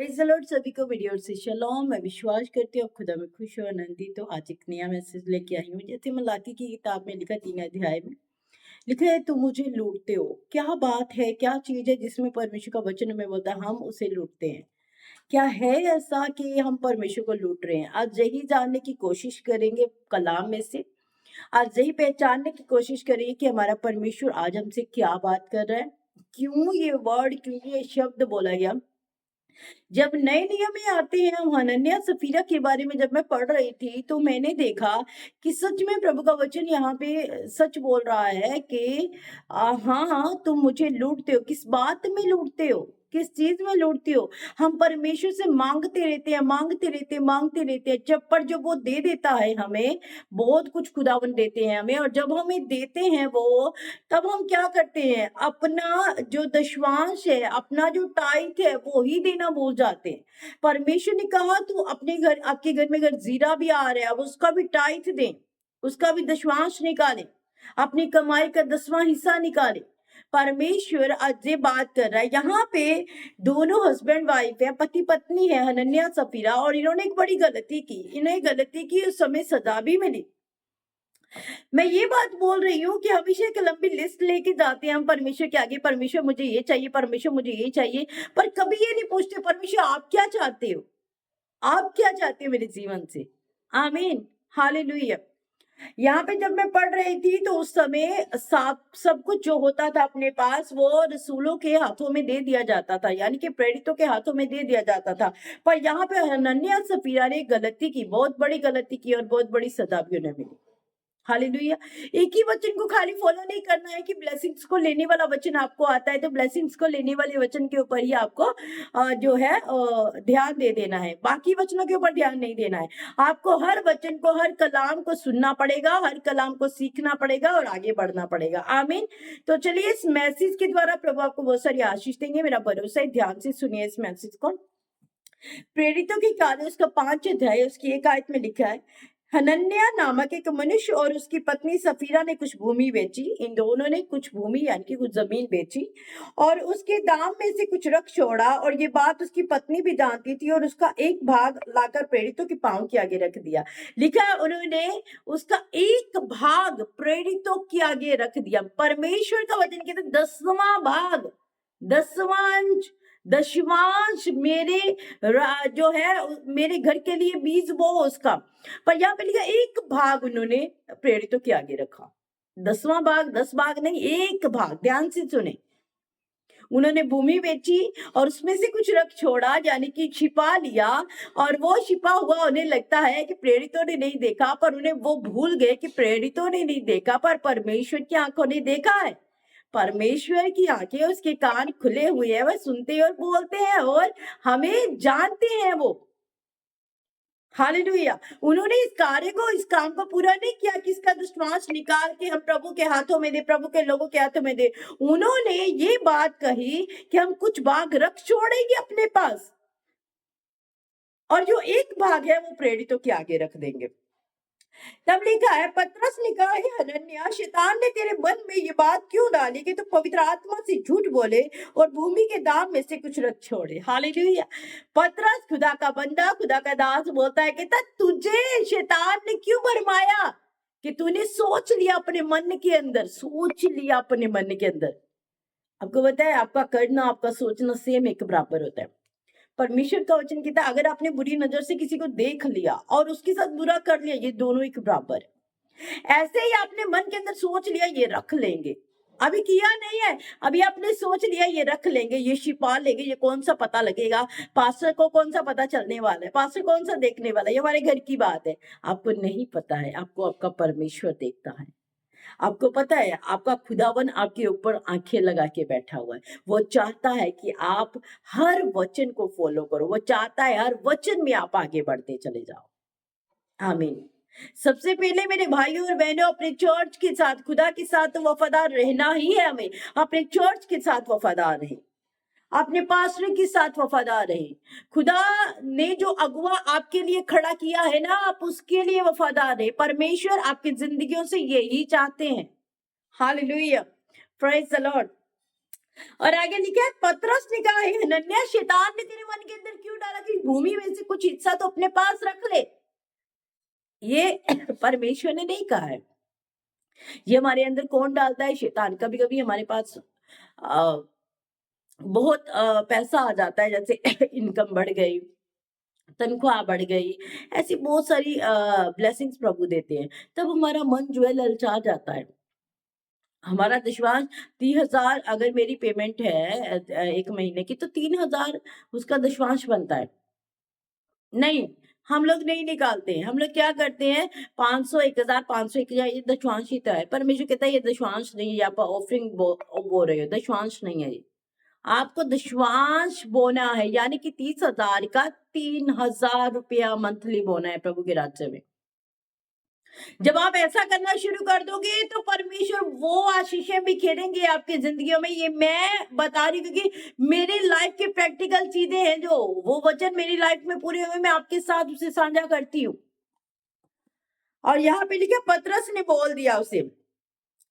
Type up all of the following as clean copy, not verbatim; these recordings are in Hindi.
Praise the Lord. सभी को मेरी ओर से शलोम। मैं विश्वास करती हूँ आप खुदा में खुश हो, आनंदित हो। आज एक नया मैसेज लेके आई हूँ। जैसे मलाकी की किताब में लिखा 3 अध्याय में लिखा है, तुम मुझे लूटते हो। क्या बात है, क्या चीज़ है जिसमें परमेश्वर का वचन हमें बोलता है हम उसे लूटते हैं? क्या है ऐसा कि हम परमेश्वर को लूट रहे हैं? आज यही जानने की कोशिश करेंगे कलाम में से। आज यही पहचानने की कोशिश करेंगे कि हमारा परमेश्वर आज हमसे क्या बात कर रहा है। क्यों ये वर्ड, क्यों ये शब्द बोला गया? जब नए नियम में आते हैं, हनन्याह सफीरा के बारे में जब मैं पढ़ रही थी तो मैंने देखा कि सच में प्रभु का वचन यहाँ पे सच बोल रहा है कि हाँ हाँ, तुम मुझे लूटते हो। किस बात में लूटते हो? किस चीज में लूटते हो? हम परमेश्वर से मांगते रहते हैं, मांगते रहते हैं। जब पर जब वो दे देता है हमें, बहुत कुछ खुदावन देते हैं हमें, और जब हमें देते हैं वो, तब हम क्या करते हैं? अपना जो दशवांश है, अपना जो टाइट है, वो ही देना भूल जाते हैं। परमेश्वर ने कहा तू अपने घर, आपके घर में अगर जीरा भी आ रहा है, अब उसका भी टाइट दें, उसका भी दशवांश निकालें, अपनी कमाई का 10वां हिस्सा निकालें। परमेश्वर आज ये बात कर रहा है। यहाँ पे दोनों हस्बैंड वाइफ है, पति पत्नी है, हनन्याह सफीरा, और इन्होंने एक बड़ी गलती की। इन्हें गलती की, उस समय सजा भी मिली। मैं ये बात बोल रही हूँ कि हमेशा एक लंबी लिस्ट लेके जाते हैं हम परमेश्वर के आगे, परमेश्वर मुझे ये चाहिए, परमेश्वर मुझे ये चाहिए, पर कभी ये नहीं पूछते परमेश्वर आप क्या चाहते हो? आप क्या चाहते हो मेरे जीवन से? आमीन, हालेलुया। यहाँ पे जब मैं पढ़ रही थी तो उस समय सब कुछ जो होता था अपने पास वो रसूलों के हाथों में दे दिया जाता था, यानी कि प्रेरितों के हाथों में दे दिया जाता था। पर यहाँ पे हनन्याह सफीरा ने गलती की, बहुत बड़ी गलती की, और बहुत बड़ी सजा भी उन्हें मिली। हालेलुया। एक ही वचन को खाली फॉलो नहीं करना है कि ब्लेसिंग्स को लेने वाला वचन आपको आता है तो ब्लेसिंग्स को लेने वाले वचन के ऊपर ही आपको जो है ध्यान दे देना है, बाकी वचनों के ऊपर ध्यान नहीं देना है। आपको हर वचन को, हर कलाम को सुनना पड़ेगा, हर कलाम को सीखना पड़ेगा और आगे बढ़ना पड़ेगा। आमीन। तो चलिए, इस मैसेज के द्वारा प्रभु आपको बहुत सारी आशीष देंगे, मेरा भरोसा है। ध्यान से सुनिए इस मैसेज को। प्रेरितों के कार्य उसका 5 अध्याय उसकी 1 आयत में लिखा है, हनन्याह नामक एक मनुष्य और उसकी पत्नी सफीरा ने कुछ भूमि बेची। इन दोनों ने कुछ भूमि यानी कि कुछ जमीन बेची और उसके दाम में से कुछ रख छोड़ा, और ये बात उसकी पत्नी भी जानती थी, और उसका एक भाग लाकर प्रेरितों के पांव के आगे रख दिया। लिखा है उन्होंने उसका एक भाग प्रेरितों के आगे रख दिया। परमेश्वर का वचन कहते 10वां भाग, 10वां अंश, दशमांश मेरे जो है मेरे घर के लिए बीज बो उसका। पर यहाँ पे लिखा एक भाग उन्होंने प्रेरितों के आगे रखा। 10वां भाग, 10 भाग नहीं, एक भाग। ध्यान से सुने। उन्होंने भूमि बेची और उसमें से कुछ रख छोड़ा, यानी कि छिपा लिया, और वो छिपा हुआ उन्हें लगता है कि प्रेरितों ने नहीं देखा, पर उन्हें वो भूल गए कि प्रेरितों ने नहीं देखा, पर परमेश्वर की आंखों ने देखा है। परमेश्वर की आंखें, उसके कान खुले हुए हैं, वह सुनते हैं और बोलते हैं और हमें जानते हैं वो। हालेलुया। उन्होंने इस कार्य को, इस काम को पूरा नहीं किया कि इसका दुष्मांश निकाल के हम प्रभु के हाथों में दे, प्रभु के लोगों के हाथों में दे। उन्होंने ये बात कही कि हम कुछ भाग रख छोड़ेंगे अपने पास, और जो एक भाग है वो प्रेरितों के आगे रख देंगे। तब लिखा है, पतरस ने कहा, हे हनन्याह, शैतान ने तेरे मन में ये बात क्यों डाली कि तू पवित्र आत्मा से झूठ बोले और भूमि के दाम में से कुछ रख छोड़े। हालेलुया। पतरस खुदा का बंदा, खुदा का दास बोलता है कि तुझे शैतान ने क्यों भरमाया कि तूने सोच लिया अपने मन के अंदर, सोच लिया अपने मन के अंदर। आपको पता है आपका करना, आपका सोचना सेम एक बराबर होता है। परमेश्वर का वचन कहता है, अगर आपने बुरी नजर से किसी को देख लिया और उसके साथ बुरा कर लिया, ये दोनों एक बराबर है। ऐसे ही आपने मन के अंदर सोच लिया ये रख लेंगे, अभी किया नहीं है, अभी आपने सोच लिया ये रख लेंगे, ये छिपा लेंगे, ये कौन सा पता लगेगा, पास्टर को कौन सा पता चलने वाला है, पास्टर कौन सा देखने वाला है, ये हमारे घर की बात है। आपको नहीं पता है, आपको आपका परमेश्वर देखता है। आपको पता है आपका खुदावन आपके ऊपर आंखें लगा के बैठा हुआ है। वो चाहता है कि आप हर वचन को फॉलो करो, वो चाहता है हर वचन में आप आगे बढ़ते चले जाओ। आमीन। सबसे पहले मेरे भाइयों और बहनों, अपने चर्च के साथ, खुदा के साथ वफादार रहना ही है हमें। अपने चर्च के साथ वफादार रहे, अपने पास्टर के साथ वफादार रहे। खुदा ने जो अगुवा आपके लिए खड़ा किया है ना, आप उसके लिए वफादार रहे। परमेश्वर आपकी जिंदगियों से यही चाहते हैं। Hallelujah, praise the Lord. और आगे लिखा है, पतरस ने कहा, हे हनन्याह, शैतान ने तेरे मन के अंदर क्यों भूमि में से कुछ हिस्सा तो अपने पास रख ले। ये परमेश्वर ने नहीं कहा है। ये हमारे अंदर कौन डालता है? शैतान। कभी कभी हमारे पास बहुत पैसा आ जाता है, जैसे इनकम बढ़ गई, तनख्वाह बढ़ गई, ऐसी बहुत सारी ब्लेसिंग्स प्रभु देते हैं। तब हमारा मन जो है ललचा जाता है। हमारा विश्वास 30,000 अगर मेरी पेमेंट है 1 महीने की, तो 3,000 उसका दशवांश बनता है। नहीं, हम लोग नहीं निकालते हैं। हम लोग क्या करते हैं, 500, 1,000, 500, 1,000 ये दशवांश ही तो है। परमेश्वर कहता है ये दशवांश नहीं है, आप ऑफरिंग बो रहे हो, दशवांश नहीं है ये। आपको दशवांश बोना है, यानी कि 30,000 का 3,000 रुपया मंथली बोना है प्रभु के राज्य में। जब आप ऐसा करना शुरू कर दोगे तो परमेश्वर वो आशीषें बिखेरेंगे आपकी जिंदगियों में। ये मैं बता रही हूँ क्योंकि मेरी लाइफ की प्रैक्टिकल चीजें हैं, जो वो वचन मेरी लाइफ में पूरे हुए, मैं आपके साथ उसे साझा करती हूँ। और यहाँ पे लिखा, पतरस ने बोल दिया उसे,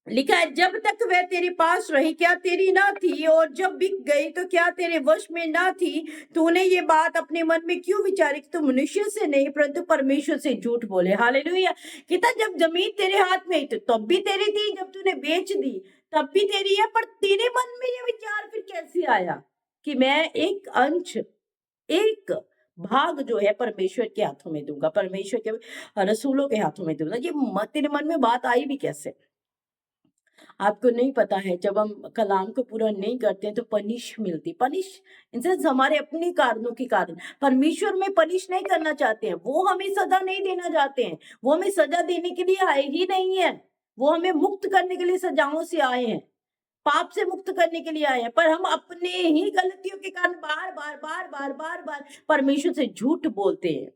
लिखा है, जब तक वह तेरे पास रही क्या तेरी ना थी, और जब बिक गई तो क्या तेरे वश में ना थी? तूने ये बात अपने मन में क्यों विचारी कि तू मनुष्य से नहीं परंतु परमेश्वर से झूठ बोले? हालेलुया। कहता जब जमीन तेरे हाथ में तो तब भी तेरी थी, जब तूने बेच दी तब भी तेरी है, पर तेरे मन में ये विचार फिर कैसे आया कि मैं एक अंश, एक भाग जो है परमेश्वर के हाथों में दूंगा, परमेश्वर के रसूलों के हाथों में दूंगा? ये तेरे मन में बात आई भी कैसे? आपको नहीं पता है, जब हम कलाम को पूरा नहीं करते हैं तो पनिश मिलती। पनिश इन सेंस हमारे अपने कारणों के कारण। परमेश्वर में पनिश नहीं करना चाहते हैं, वो हमें सजा नहीं देना चाहते हैं, वो हमें सजा देने के लिए आए ही नहीं है। वो हमें मुक्त करने के लिए सजाओं से आए हैं, पाप से मुक्त करने के लिए आए हैं। पर हम अपने ही गलतियों के कारण बार बार बार बार बार बार परमेश्वर से झूठ बोलते हैं।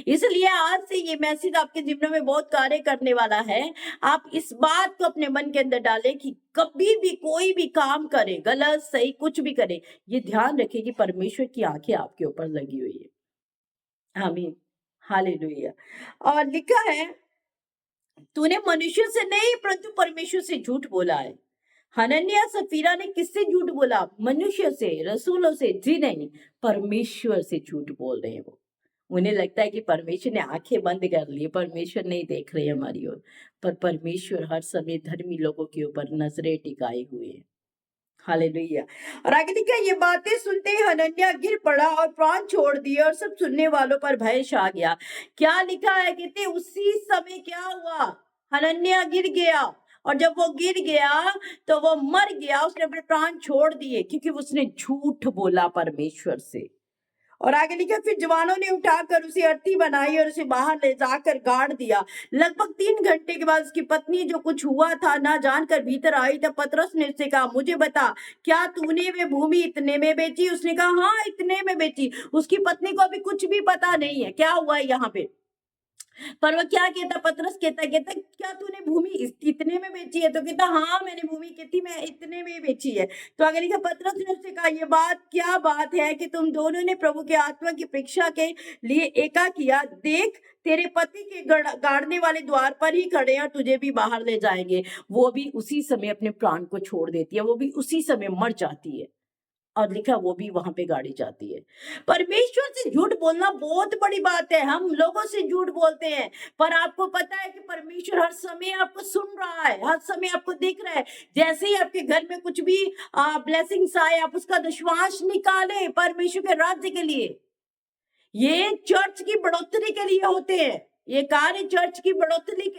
इसलिए आज से ये मैसेज आपके जीवन में बहुत कार्य करने वाला है। आप इस बात को अपने मन के अंदर डालें कि कभी भी कोई भी काम करे, गलत सही कुछ भी करे, ये ध्यान रखें कि परमेश्वर की आंखें आपके ऊपर लगी हुई है। आमीन, हालेलुया। और लिखा है, तूने मनुष्य से नहीं परंतु परमेश्वर से झूठ बोला है। हनन्याह सफीरा ने किससे झूठ बोला? मनुष्य से, रसूलों से जी नहीं, परमेश्वर से झूठ बोल रहे हैं वो। उन्हें लगता है कि परमेश्वर ने आंखें बंद कर ली, परमेश्वर नहीं देख रहे हमारी ओर, पर परमेश्वर हर समय धर्मी लोगों के ऊपर नजरें टिकाए हुए हैं। हालेलुया। और आगे लिखा, ये बातें सुनते ही हनन्याह गिर पड़ा और प्राण छोड़ दिए और सब सुनने वालों पर भय छा गया। क्या लिखा है? कहते उसी समय क्या हुआ? हनन्याह गिर गया, और जब वो गिर गया तो वो मर गया, उसने अपने प्राण छोड़ दिए क्योंकि उसने झूठ बोला परमेश्वर से। और आगे लिखा, फिर जवानों ने उठाकर उसे अर्थी बनाई और उसे बाहर ले जाकर गाड़ दिया। लगभग 3 घंटे के बाद उसकी पत्नी जो कुछ हुआ था ना जानकर भीतर आई। तब पतरस ने उससे कहा, मुझे बता, क्या तूने वे भूमि इतने में बेची? उसने कहा, हाँ इतने में बेची। उसकी पत्नी को अभी कुछ भी पता नहीं है क्या हुआ है यहाँ पे। पर वो क्या कहता, पतरस कहता क्या तूने भूमि इतने में बेची है? तो कहता, हाँ मैंने भूमि कहती मैं इतने में बेची है। तो आगे लिखा, पतरस ने उससे कहा, ये बात क्या बात है कि तुम दोनों ने प्रभु के आत्मा की परीक्षा के लिए एका किया? देख, तेरे पति के गाड़ने वाले द्वार पर ही खड़े हैं और तुझे भी बाहर ले जाएंगे। वो भी उसी समय अपने प्राण को छोड़ देती है, वो भी उसी समय मर जाती है। और लिखा, वो भी वहां पे गाड़ी जाती है। परमेश्वर से झूठ बोलना बहुत बड़ी बात है। हम लोगों से झूठ बोलते हैं, पर आपको पता है कि परमेश्वर हर समय आपको सुन रहा है, हर समय आपको देख रहा है। जैसे ही आपके घर में कुछ भी ब्लेसिंग्स आए, आप उसका दशवांश निकाले परमेश्वर के राज्य के लिए। ये चर्च की बढ़ोतरी के लिए होते हैं, ये कार्य चर्च की बढ़ोतरी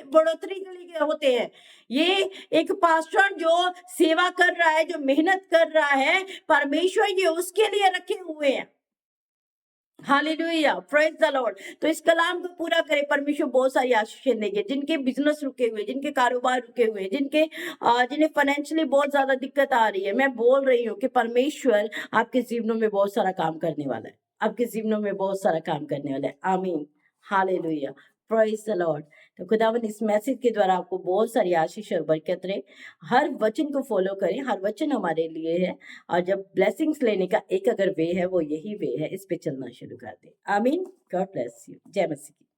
के लिए होते हैं। ये एक पास्टर जो सेवा कर रहा है, जो मेहनत कर रहा है, परमेश्वर ये उसके लिए रखे हुए हैं। Hallelujah, praise the Lord. तो इस कलाम को पूरा करें, परमेश्वर बहुत सारी आशीषें देंगे। जिनके बिजनेस रुके हुए, जिनके कारोबार रुके हुए, जिन्हें फाइनेंशियली बहुत ज्यादा दिक्कत आ रही है, मैं बोल रही हूँ कि परमेश्वर आपके जीवनों में बहुत सारा काम करने वाला है, आपके जीवनों में बहुत सारा काम करने वाला है। आमीन, हालेलुया, प्रेज द लॉर्ड। तो खुदावन इस मैसेज के द्वारा आपको बहुत सारी आशीष और बरकत रहे। हर वचन को फॉलो करें, हर वचन हमारे लिए है। और जब ब्लेसिंग्स लेने का एक अगर वे है, वो यही वे है, इस पे चलना शुरू कर दे। आमीन। God bless you. जय मसीह।